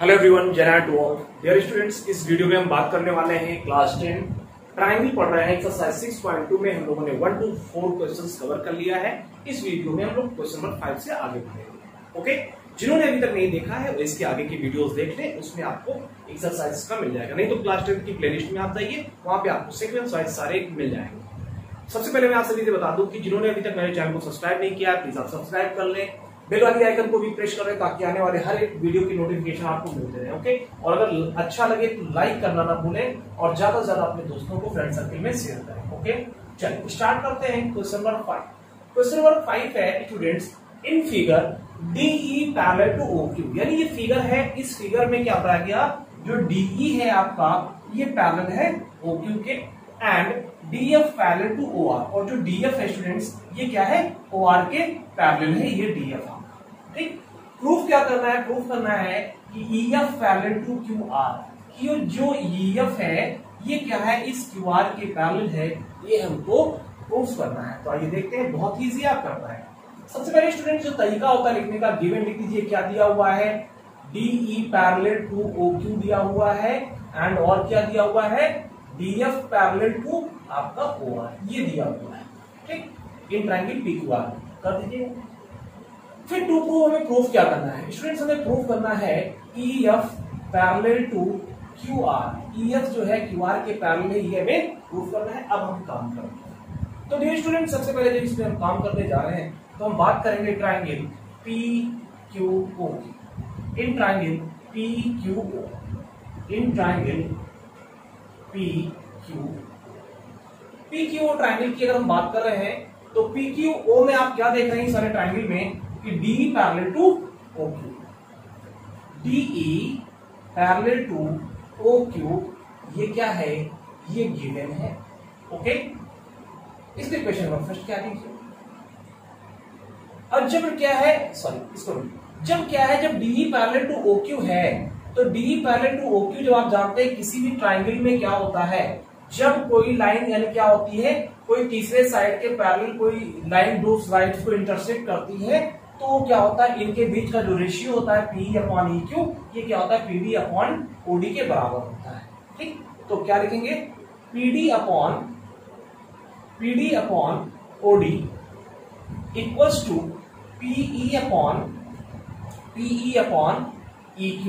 Hello everyone, जय to all dear students. इस video में हम बात करने वाले हैं क्लास 10 ट्रायंगल पढ़ रहे हैं। एक्सरसाइज 6.2 में हम लोगों ने 1 to 4 क्वेश्चंस कवर कर लिया है। इस वीडियो में हम लोग क्वेश्चन नंबर 5 से आगे बढ़ेंगे। ओके, जिन्होंने अभी तक नहीं देखा है वो इसके आगे की वीडियोस देख लें, उसमें आपको एक्सरसाइज का मिल जाएगा। नहीं तो क्लास 10 की प्लेलिस्ट में आप जाइए, वहां पे आपको सीक्वेंस वाइज सारे मिल जाएंगे। सबसे पहले मैं आप सभी से बता दूं कि जिन्होंने अभी तक मेरे चैनल को सब्सक्राइब नहीं किया, प्लीज आप सब्सक्राइब कर लें, बेल वाली आइकन को भी प्रेस करें ताकि आने वाले हर एक वीडियो की नोटिफिकेशन आपको मिलते रहे। ओके, और अगर अच्छा लगे तो लाइक करना ना भूलें और ज्यादा से ज्यादा अपने दोस्तों को फ्रेंड सर्कल में शेयर करें। ओके, चलिए स्टार्ट करते हैं। Question number 5। क्वेश्चन नंबर 5 है students, in figure DE parallel to OQ, यानी ये फिगर है। इस फिगर में क्या बताया गया, जो DE है आपका ये पैरेलल है OQ के, and DF parallel to OR, और जो DF है स्टूडेंट्स ये क्या है, OR के पैरेलल है, ये DF। ठीक, प्रूफ क्या करना है, प्रूफ करना है कि EF पैरेलल टू QR, कि जो EF है ये क्या है, इस QR के पैरेलल है, ये हमको प्रूफ करना है। तो आइए देखते हैं, बहुत इजी आप कर पाएंगे। सबसे पहले स्टूडेंट जो तरीका होता है लिखने का, गिवन लिख लीजिए। क्या दिया हुआ है, DE पैरेलल टू OQ दिया हुआ है, एंड और क्या दिया हुआ है, DF पैरेलल टू आपका OR, ये दिया हुआ है। ठीक, इन ट्रायंगल PQR कर दीजिए। फिर टू प्रूव हमें प्रूफ क्या करना है स्टूडेंट्स, हमें प्रूफ करना है EF parallel to QR। EF जो है QR के पैरेलल है, ये हमें प्रूफ करना है। अब हम काम करते हैं। तो डियर स्टूडेंट, सबसे पहले जो इसमें हम काम करने जा रहे हैं, तो हम बात करेंगे triangle PQO, in triangle PQO, in triangle PQO triangle की अगर हम बात कर रहे हैं तो PQO में आप क्या देख रहे हैं सारे ट्रायंगल में, कि DE parallel to OQ, DE parallel to OQ, ये क्या है, ये गिवन है। ओके, इसके क्वेश्चन नंबर फर्स्ट क्या लीजिए। अब जब क्या है, सॉरी इसको जब क्या है, जब DE पैरेलल टू OQ है, तो DE पैरेलल टू OQ जब आप जानते हैं किसी भी ट्रायंगल में क्या होता है, जब कोई लाइन यानी क्या होती है, कोई तीसरे साइड के पैरेलल कोई लाइन दो साइड्स को इंटरसेक्ट करती है, तो क्या होता है, इनके बीच का जो रेशियो होता है PE अपॉन EQ, ये क्या होता है, PD अपॉन OD के बराबर होता है। ठीक, तो क्या लिखेंगे, PD upon OD equals to PE upon EQ।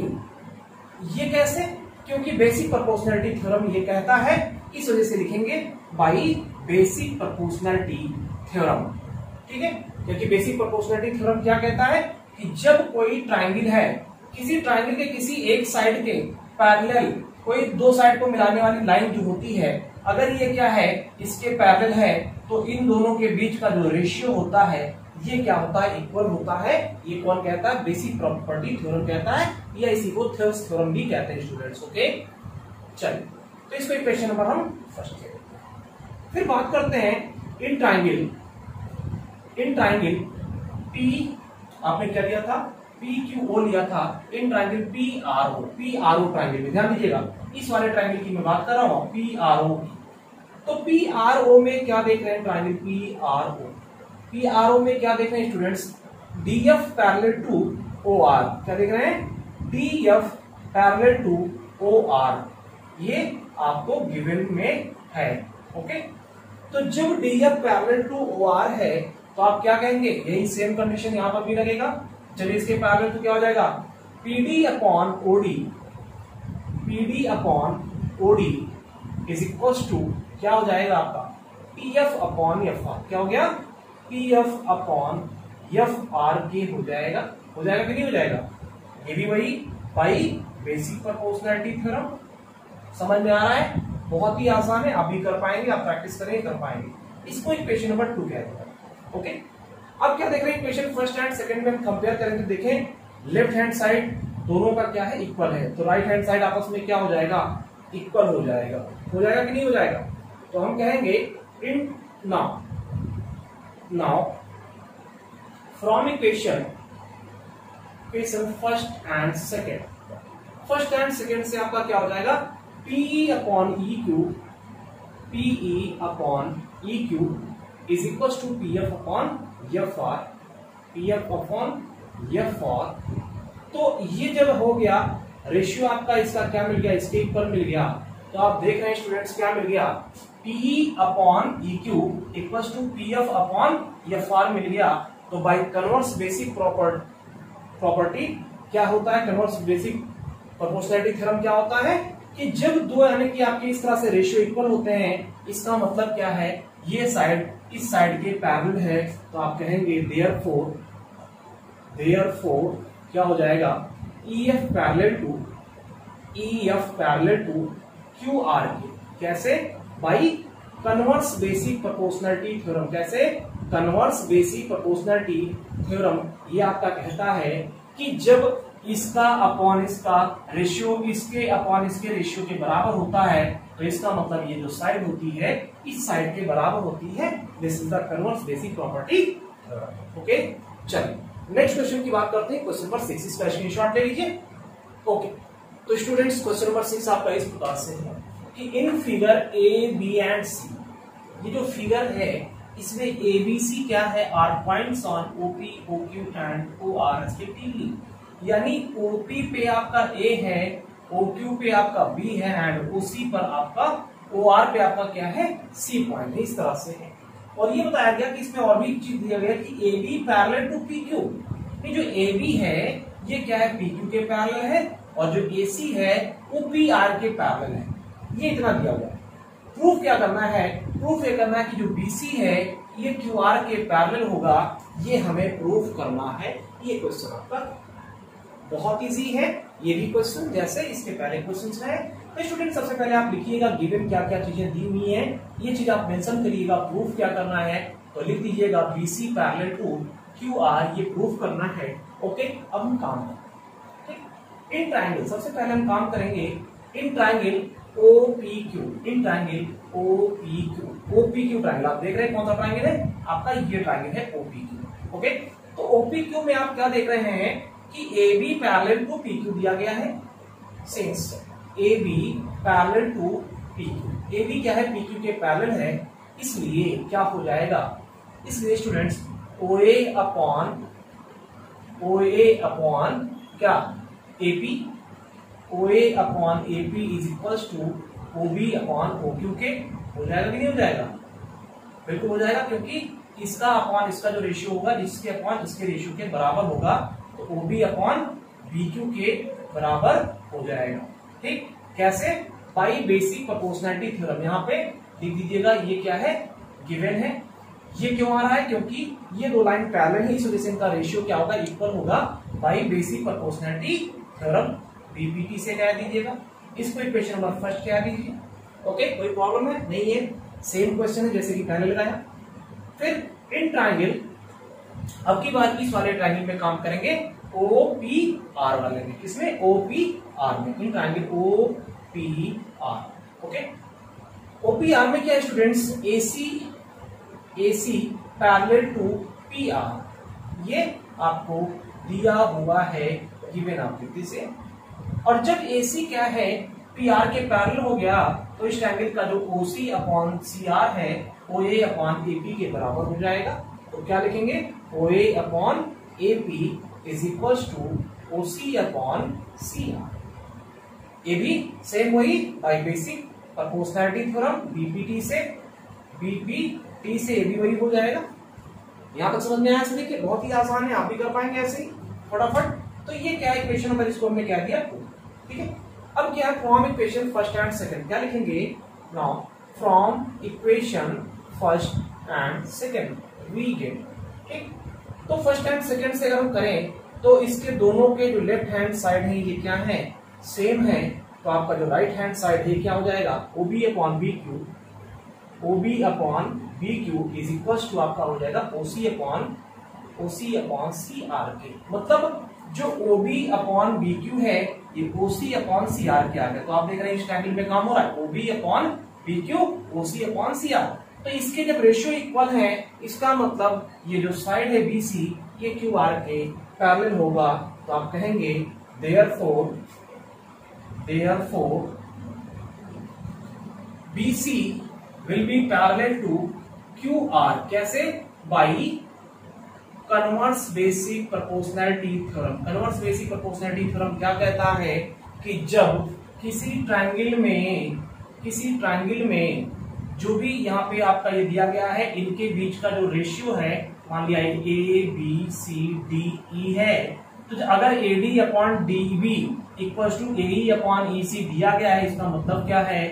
ये कैसे, क्योंकि बेसिक प्रोपोर्शनैलिटी थ्योरम ये कहता है, इस वजह से लिखेंगे बाई बेसिक प्रोपोर्शनैलिटी थ्योरम। ठीक है, क्योंकि बेसिक प्रोपोर्शनैलिटी थ्योरम क्या कहता है कि जब कोई ट्रायंगल है, किसी ट्रायंगल के किसी एक साइड के पैरेलल कोई दो साइड को मिलाने वाली लाइन जो होती है, अगर ये क्या है, इसके पैरेलल है, तो इन दोनों के बीच का जो रेशियो होता है ये क्या होता है, इक्वल होता है। ये कौन कहता है, बेसिक प्रॉपर्टी थ्योरम कहता है, या इसी को थेल्स थ्योरम भी कहते हैं स्टूडेंट्स। ओके, चलिए तो इसको इक्वेशन नंबर हम फर्स्ट ले लेते हैं। फिर बात करते हैं इन ट्रायंगल P, आपने क्या लिया था, PQO लिया था, इन ट्रायंगल PRO ट्रायंगल में ध्यान दीजिएगा, इस वाले ट्रायंगल की मैं बात कर रहा हूं, PRO की। तो PRO में क्या देख रहे हैं, ट्रायंगल PRO में क्या देख रहे हैं students, DF parallel to OR, क्या देख रहे हैं, DF पैरेलल टू OR, ये आपको गिवन में है। ओके, तो जब DF पैरेलल टू OR है तो आप क्या कहेंगे, यही सेम कंडीशन यहां पर भी लगेगा। चलिए इसके पैरेलल तो क्या हो जाएगा, PD upon OD is equals to क्या हो जाएगा आपका, PF अपॉन FR। क्या हो गया, PF अपॉन FR के हो जाएगा कि नहीं हो जाएगा, ये भी वही बाई बेसिक प्रोपोर्शनैलिटी थ्योरम। समझ में आ रहा है, बहुत ही आसान है, आप भी कर पाएंगे, आप प्रैक्टिस करेंगे कर पाएंगे। इसको इक्वेशन नंबर 2 कहते हैं। ओके, अब क्या देख रहे हैं, इक्वेशन फर्स्ट एंड सेकंड में हम कंपेयर करेंगे तो देखें लेफ्ट हैंड साइड दोनों का क्या है, इक्वल है, तो राइट हैंड साइड आपस में क्या हो जाएगा, इक्वल हो जाएगा कि नहीं हो जाएगा। तो हम कहेंगे in now from equation first and second से आपका क्या हो जाएगा, PE upon EQ is equal to PF upon FR। तो ये जब हो गया रेशियो आपका इसका क्या मिल गया, इसके इक्वल मिल गया। तो आप देख रहे हैं स्टूडेंट्स क्या मिल गया, P upon EQ equals to PF upon FR मिल गया। तो बाय कन्वर्स बेसिक प्रॉपर्टी क्या होता है, कन्वर्स बेसिक प्रोपोर्शनैलिटी थ्योरम क्या होता है कि जब दो यानी कि आपके इस तरह से रेशियो इक्वल होते हैं, इसका मतलब क्या है, ये साइड इस साइड के पैरेलल है। तो आप कहेंगे देयरफॉर क्या हो जाएगा, EF पैरेलल टू QR के, कैसे, by converse basic proportionality theorem. कैसे, कन्वर्स बेसिक प्रोपोर्शनैलिटी थ्योरम ये आपका कहता है कि जब इसका अपॉन इसका रेशियो इसके अपॉन इसके रेशियो के बराबर होता है, तो इसका मतलब ये जो साइड होती है इस साइड के बराबर होती है। This is the converse basic property. Okay, चलिए नेक्स्ट क्वेश्चन की बात करते हैं, क्वेश्चन नंबर 6। इसका स्क्रीनशॉट ले लीजिए। ओके, तो स्टूडेंट्स क्वेश्चन नंबर 6 आपका इस प्रकार से है कि in figure A, B and C, ये जो फिगर है इसमें ABC क्या है, are points on OP, OQ and OR respectively. यानी OP पे आपका A है, OQ पे आपका B है एंड OC पर आपका OR पे आपका क्या है, C पॉइंट है। इस तरह से है। और ये बताया गया कि इसमें और भी एक चीज दिया गया कि AB पैरेलल टू PQ। ये जो AB है ये क्या है, PQ के पैरेलल है, और जो AC है वो PR के पैरेलल है। ये इतना दिया हुआ है। प्रूफ क्या करना है, प्रूफ ये करना है कि जो BC है ये QR के पैरेलल होगा, ये हमें प्रूफ करना है। ये क्वेश्चन आपका बहुत इजी है, ये भी क्वेश्चन जैसे इसके पहले क्वेश्चन है। तो स्टूडेंट सबसे पहले आप लिखिएगा गिवन क्या क्या चीजें दी हुई है, ये चीज आप मेंशन करिएगा। प्रूफ क्या करना है तो लिख दीजिएगा BC पैरेलल टू QR, ये प्रूफ करना है। ओके, अब हम काम करें। इन ट्राइंगल सबसे पहले हम काम करेंगे in triangle OPQ, in triangle OPQ triangle. आप देख रहे हैं कौन सा ट्राइंगल है आपका, ये ट्राइंगल है OPQ। ओके, तो OPQ में आप क्या देख रहे हैं कि AB पैरेलल टू PQ दिया गया है। Since AB parallel to PQ, AB क्या है, PQ के पैरेलल है, इसलिए क्या हो जाएगा, इसलिए स्टूडेंट्स OA अपॉन क्या AP, OA upon AP is equals to OB upon OQ के। हो जाएगा कि नहीं हो जाएगा, बिल्कुल हो जाएगा, क्योंकि इसका अपॉन इसका जो रेशियो होगा इसके अपॉन इसके रेशियो के बराबर होगा, तो OB अपॉन BQ के बराबर हो जाएगा। ठीक, कैसे, बाई बेसिक प्रोपोर्शनैलिटी थ्योरम। यहाँ पे लिख दीजिएगा ये क्या है, गिवन है। ये क्यों आ रहा है, क्योंकि ये दो लाइन पैरेलल है, इस वजह से इनका रेशियो क्या होगा, इक्वल होगा by basic proportionality theorem, BPT से कह दीजिएगा। इसको इक्वेशन नंबर फर्स्ट कह दीजिए। ओके, कोई प्रॉब्लम है नहीं है, सेम क्वेश्चन है जैसे कि पहले लगाया। फिर इन ट्राइंगल, अब की बात इस वाले ट्राइंगल में काम करेंगे OPR वाले में। किसमें, OPR में, in triangle OPR। Okay, OPR में क्या है students, AC parallel to PR, ये आपको दिया हुआ है गिवन आकृति से। और जब AC क्या है PR के पैरेलल हो गया, तो इस ट्रायंगल का जो OC अपॉन CR है OA अपॉन AP के बराबर हो जाएगा। तो क्या लिखेंगे, OA upon AP is equal to OC upon CR। ये भी सेम वही by basic proportionality theorem, BPT से ये भी वही हो जाएगा। यहाँ तक समझ में आया? देखिए बहुत ही आसान है, आप भी कर पाएंगे ऐसे ही फटाफट। तो ये क्या इक्वेशन नंबर, इसको हमने क्या दिया, ठीक है। अब क्या है, from equation first and second, क्या लिखेंगे now, from equation first and second we get, ठीक। तो फर्स्ट एंड सेकंड से अगर हम करें तो इसके दोनों के जो लेफ्ट हैंड साइड है ये क्या है, सेम है। तो आपका जो राइट हैंड साइड है क्या हो जाएगा, OB upon BQ, OB upon BQ is equal to आपका हो जाएगा OC अपॉन CR के। मतलब जो OB अपॉन BQ है ये OC अपॉन CR के आ गया। तो आप देख रहे हैं इस ट्रायंगल में काम हो रहा है, OB upon BQ, OC upon CR। तो इसके जब रेशियो इक्वल है, इसका मतलब ये जो साइड है BC ये QR के पैरेलल होगा। तो आप कहेंगे therefore BC will be parallel to QR। कैसे, by converse basic proportionality theorem. Converse basic proportionality theorem क्या कहता है कि जब किसी ट्रायंगल में जो भी यहाँ पे आपका ये दिया गया है, इनके बीच का जो रेशियो है, मान लिया A B C D E है, तो अगर AD upon DB equal to AE upon EC दिया गया है, इसका मतलब क्या है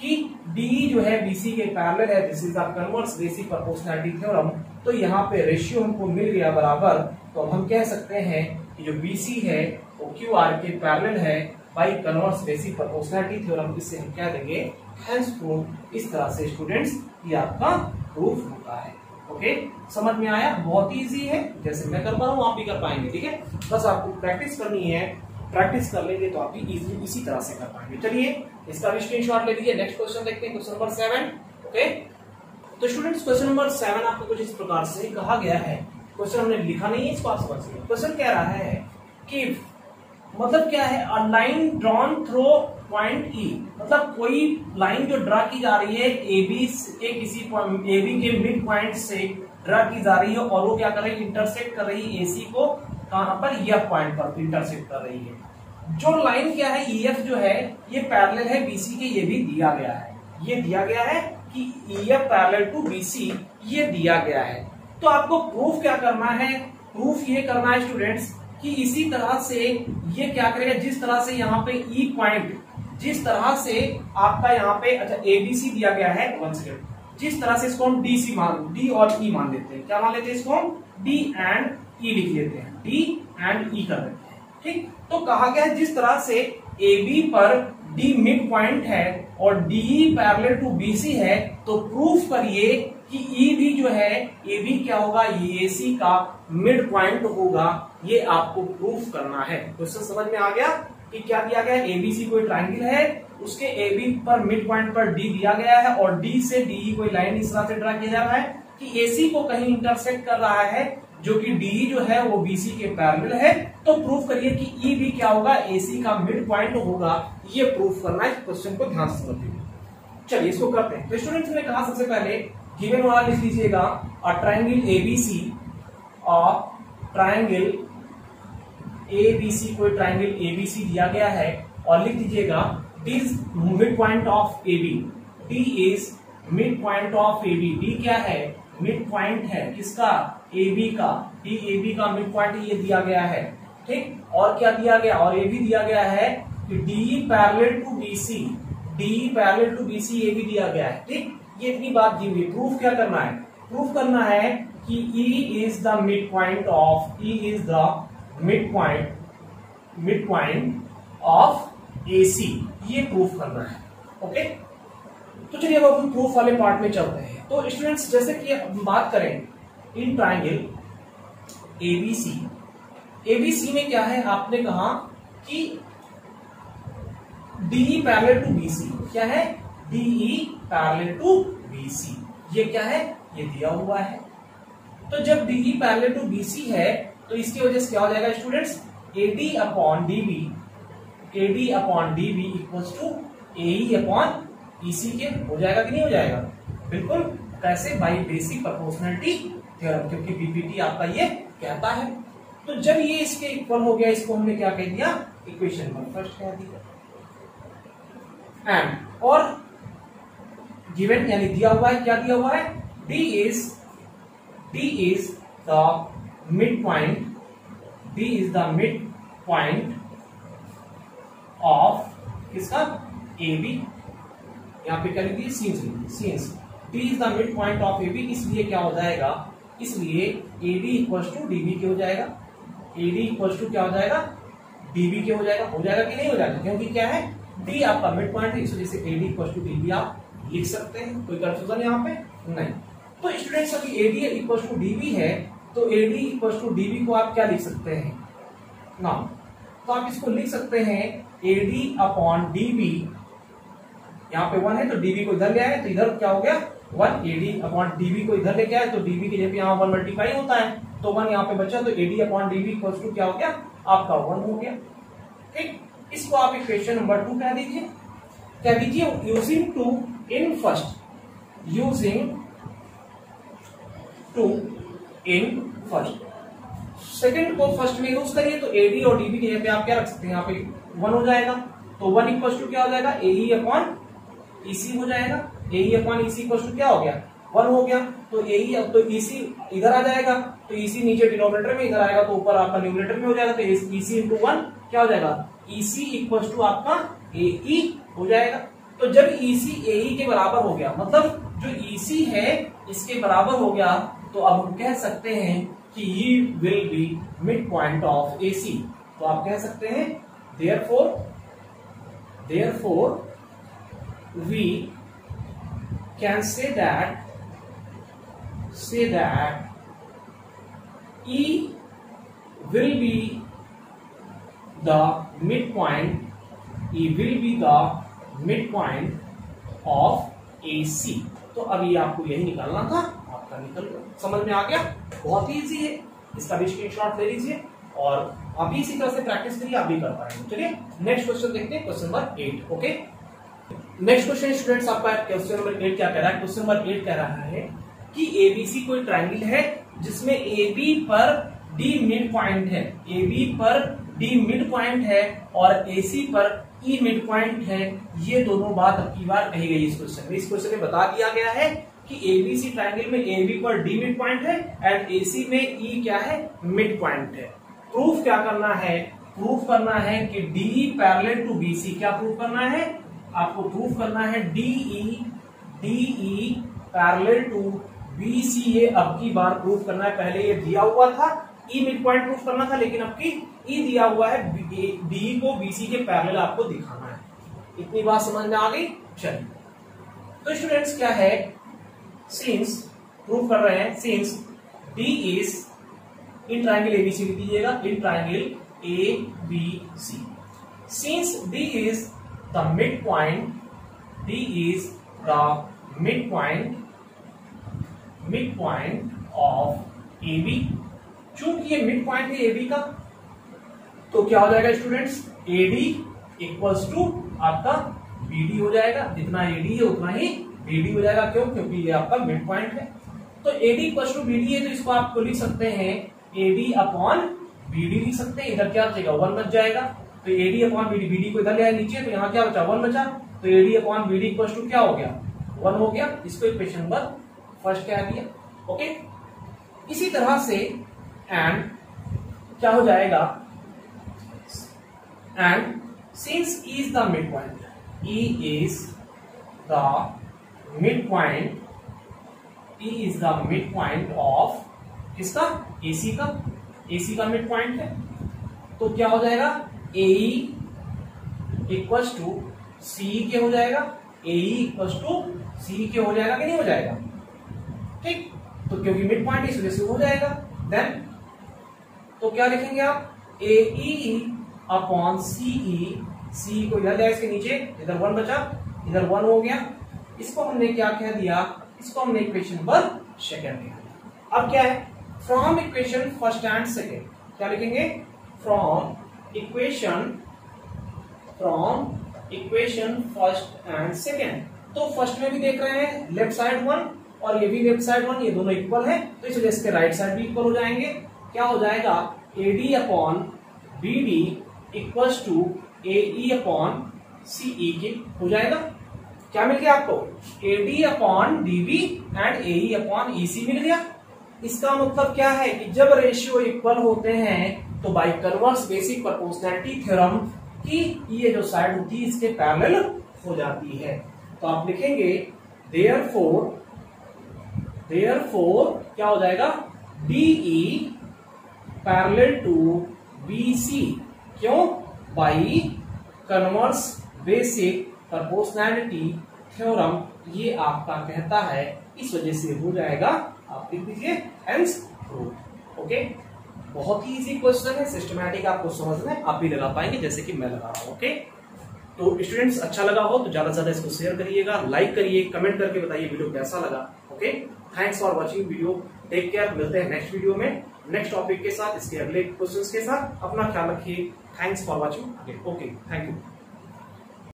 कि DE जो है BC के पैरेलल है, this is the converse basic proportionality theorem. तो यहाँ पे रेशियो हमको मिल गया बराबर, तो हम कह सकते हैं कि जो BC है वो QR के पैरेलल है by converse basic proportionality theorem. इससे हम क्या देंगे, हेंस प्रूफ। इस तरह से स्टूडेंट्स ये आपका प्रूफ होता है। ओके, समझ में आया? बहुत इजी है, जैसे मैं कर पा रहा हूँ आप भी कर पाएंगे। ठीक है, बस आपको प्रैक्टिस करनी है, प्रैक्टिस कर लेंगे तो आप भी इजीली इसी तरह से कर पाएंगे। चलिए इसका भी स्क्रीनशॉट ले लीजिए। नेक्स्ट क्वेश्चन देखते हैं, क्वेश्चन नंबर 7। ओके, तो स्टूडेंट्स क्वेश्चन नंबर 7 आपको कुछ इस प्रकार से कहा गया है। क्वेश्चन हमने लिखा नहीं है, इस बात समझ लीजिए। क्वेश्चन कह रहा है कि मतलब क्या है, a line drawn through point ई, मतलब कोई लाइन जो ड्रा की जा रही है AB के किसी AB के मिड पॉइंट से ड्रा की जा रही है, और वो क्या कर रही है, इंटरसेक्ट कर रही है AC को कहां पर, EF पॉइंट पर इंटरसेक्ट कर रही है। जो लाइन क्या है EF जो है ये पैरेलल है BC के, ये भी दिया गया है, ये दिया गया है कि EF पैरेलल टू BC, ये दिया गया है। तो आपको प्रूफ क्या करना है, प्रूफ ये करना है स्टूडेंट्स कि इसी तरह से ये क्या करेगा, जिस तरह से यहाँ पे E पॉइंट, जिस तरह से आपका यहाँ पे अच्छा ABC दिया गया है, 1 सेकेंड, जिस तरह से इसको हम D और E मान लेते हैं, क्या मान लेते हैं, इसको हम D एंड E लिख लेते हैं, D एंड E कर देते हैं। ठीक, तो कहा गया है जिस तरह से AB पर D मिड पॉइंट है और DE पैरेलल टू BC है, तो प्रूफ करिए कि E भी जो है AB क्या होगा, ये AC का मिड पॉइंट होगा। ये आपको प्रूफ करना है। क्वेश्चन समझ में आ गया कि क्या दिया गया है, ABC कोई ट्रायंगल है, उसके AB पर मिड पॉइंट पर D दिया गया है, और D से DE कोई लाइन इस तरह से ड्रा किया जा रहा है कि AC को कहीं इंटरसेक्ट कर रहा है, जो कि DE जो है वो BC के पैरेलल है। तो प्रूफ करिए कि E भी क्या होगा, AC का मिड पॉइंट होगा। ये प्रूफ करना है। क्वेश्चन को ध्यान से समझिए। चलिए इसको करते हैं। तो स्टूडेंट्स ने कहा सबसे पहले गिवन वाला लिख लीजिएगा, अ ट्रायंगल ABC, और ट्रायंगल ABC, कोई ट्रायंगल ABC दिया गया है, और लिख दीजिएगा D is mid point of AB, D is mid point of AB। D क्या है, मिड पॉइंट है किसका, AB का, D AB का मिड पॉइंट ये दिया गया है। ठीक, और क्या दिया गया, और ये भी दिया गया है कि DE parallel to BC, DE parallel to BC ये भी दिया गया है। ठीक, ये इतनी बात दी हुई। प्रूफ क्या करना है, प्रूफ करना है कि E is the mid point of, E is the mid point of AC, ये प्रूफ करना है। ओके, तो चलिए अब हम प्रूफ वाले पार्ट में चलते हैं। तो स्टूडेंट्स जैसे कि हम बात करें इन ट्रायंगल ABC में क्या है, आपने कहा कि DE पैरेलल टू BC, क्या है, DE पैरेलल टू BC, ये क्या है, ये दिया हुआ है। तो जब DE पैरेलल टू BC है तो इसकी वजह से क्या हो जाएगा students, AD upon DB equals to AE upon EC के हो जाएगा कि नहीं हो जाएगा, बिल्कुल। कैसे, बाई बेसिक प्रोपोर्शनैलिटी थ्योरम, क्योंकि PPT आपका ये कहता है। तो जब ये इसके इक्वल हो गया, इसको हमने क्या कह दिया, इक्वेशन नंबर फर्स्ट कह दिया। एंड और गिवन यानी दिया हुआ है, क्या दिया हुआ है, D is the midpoint, D is the midpoint of किसका, AB, यहाँ पे क्या लिख दिया, scenes D is the midpoint of AB, इसलिए क्या हो जाएगा, इसलिए AD इक्वल्स टू DB के हो जाएगा, AD इक्वल्स टू क्या हो जाएगा, DB के हो जाएगा कि नहीं हो जाएगा, क्योंकि क्या है, D आपका मिड पॉइंट है, इस वजह से AD इक्वल्स टू DB आप लिख सकते हैं। कोई कंफ्यूजन यहाँ पे नहीं। तो स्टूडेंट्स अभी AD इक्वल्स टू DB है, तो AD इक्वल्स टू DB को आप क्या लिख सकते हैं ना, तो आप इसको लिख सकते हैं AD अपॉन DB, यहाँ पे 1 है तो DB को इधर ले आए तो इधर क्या हो गया 1, AD अपॉन DB को इधर लेके आए तो DB की जगह यहाँ 1 मल्टीप्लाई होता है, तो 1 यहाँ पे बचा, तो AD upon DB equals to क्या हो गया, आपका 1 हो गया। ठीक, इसको आप इक्वेशन नंबर 2 कह दीजिए, using two in first, second को फर्स्ट में यूज करिए, तो AD और DB की जगह पे आप क्या रख सकते हैं, यहाँ पे 1 हो जाएगा, तो 1 इक्वल टू क्या हो जाएगा, AE अपॉन EC हो जाएगा। AE upon EC equal to क्या हो गया, 1 हो गया। तो AE अब तो EC इधर आ जाएगा, तो EC नीचे डिनोमिनेटर में, इधर आएगा तो ऊपर आपका न्यूमरेटर में हो जाएगा। तो EC इंटू 1 क्या हो जाएगा, EC इक्वल टू आपका AE हो जाएगा। तो जब EC AE के बराबर हो गया, मतलब जो EC है इसके बराबर हो गया, तो अब हम कह सकते हैं कि ये will be mid point of AC। तो आप कह सकते हैं therefore we can say that E will be the midpoint, E will be the midpoint of AC। तो अभी आपको यही निकालना था, आपका निकल गया। समझ में आ गया, बहुत ही इजी है, इसका भी स्क्रीनशॉट ले लीजिए और अभी इसी तरह से प्रैक्टिस करिए, आप भी कर पाएंगे। चलिए नेक्स्ट क्वेश्चन देखते हैं, question number 8। Okay, next question students आपका क्वेश्चन नंबर 8 क्या कह रहा है। क्वेश्चन नंबर 8 कह रहा है कि ABC कोई ट्रायंगल है जिसमें AB पर D मिड पॉइंट है, AB पर D मिड पॉइंट है और AC पर E मिड पॉइंट है। ये दोनों बात अब की बार कही गई इस क्वेश्चन में। इस क्वेश्चन में बता दिया गया है कि ABC ट्रायंगल में AB पर D मिड पॉइंट है एंड AC में E क्या है, मिड पॉइंट है। प्रूफ क्या करना है, प्रूफ करना है कि DE पैरेलल टू BC। क्या प्रूफ करना है, आपको प्रूफ करना है DE पैरेलल टू BC। ये अब की बार प्रूफ करना है, पहले ये दिया हुआ था E मिड पॉइंट प्रूफ करना था, लेकिन अब की E दिया हुआ है, DE को BC के पैरेलल आपको दिखाना है। इतनी बात समझ में आ गई। चलिए तो स्टूडेंट्स क्या है, सिंस प्रूफ कर रहे हैं, since D is in triangle ABC लिख दीजिएगा, in triangle ABC, since D is the mid point, D is the mid point of AB। चूंकि ये मिड पॉइंट है AB का, तो क्या हो जाएगा स्टूडेंट्स, AD इक्वल्स टू आपका BD हो जाएगा। जितना AD है उतना ही BD हो जाएगा। क्यों, क्योंकि ये आपका मिड पॉइंट है। तो AD इक्वल्स टू BD है, तो इसको आपको लिख सकते हैं AD अपॉन BD लिख सकते हैं। इधर क्या बचेगा, 1 बच जाएगा। तो AD अपॉन BD, BD को इधर ले आए नीचे, तो यहाँ क्या बचा, 1 बचा। तो AD upon BD equals to क्या हो गया, 1 हो गया। इसको इक्वेशन नंबर फर्स्ट कह दिया। ओके, इसी तरह से एंड क्या हो जाएगा, and since E is the mid point, E is the mid point, E is the mid point of किसका, AC का, AC का मिड पॉइंट है। तो क्या हो जाएगा, AE इक्वल्स टू CE के हो जाएगा, AE इक्वल्स टू CE के हो जाएगा कि नहीं हो जाएगा, ठीक। तो क्योंकि मिड पॉइंट इस वजह से हो जाएगा। देन तो क्या लिखेंगे आप, AE अपॉन CE, CE को इधर ले इसके नीचे, इधर 1 बचा, इधर 1 हो गया। इसको हमने क्या कह दिया, इसको हमने इक्वेशन नंबर सेकंड दिया। अब क्या है, from equation first and second, क्या लिखेंगे, from equation first and second. तो फर्स्ट में भी देख रहे हैं लेफ्ट साइड 1 और ये भी लेफ्ट साइड 1, ये दोनों इक्वल है, तो इस वजह से राइट साइड भी इक्वल हो जाएंगे। क्या हो जाएगा, AD upon BD equals to AE upon CE के हो जाएगा। क्या मिल गया आपको, AD upon DB and AE upon EC मिल गया। इसका मतलब क्या है कि जब रेशियो इक्वल होते हैं तो by converse basic proportionality theorem की ये जो साइड होती है इसके पैरेलल हो जाती है। तो आप लिखेंगे देयरफॉर क्या हो जाएगा, DE पैरेलल टू BC। क्यों, by converse basic proportionality theorem, ये आपका कहता है, इस वजह से हो जाएगा। आप लिख दीजिए हेंस प्रूफ। ओके, बहुत ही इजी क्वेश्चन है, सिस्टमैटिक आपको समझना है, आप भी लगा पाएंगे जैसे कि मैं लगा रहा हूं। ओके, तो स्टूडेंट्स अच्छा लगा हो तो ज्यादा से ज्यादा इसको शेयर करिएगा, लाइक करिए, कमेंट करके बताइए वीडियो कैसा लगा। Okay, thanks for watching video, take care, मिलते हैं नेक्स्ट वीडियो में नेक्स्ट टॉपिक के साथ, इसके अगले क्वेश्चंस के साथ। अपना ख्याल रखिए, thanks for watching. Okay, thank you.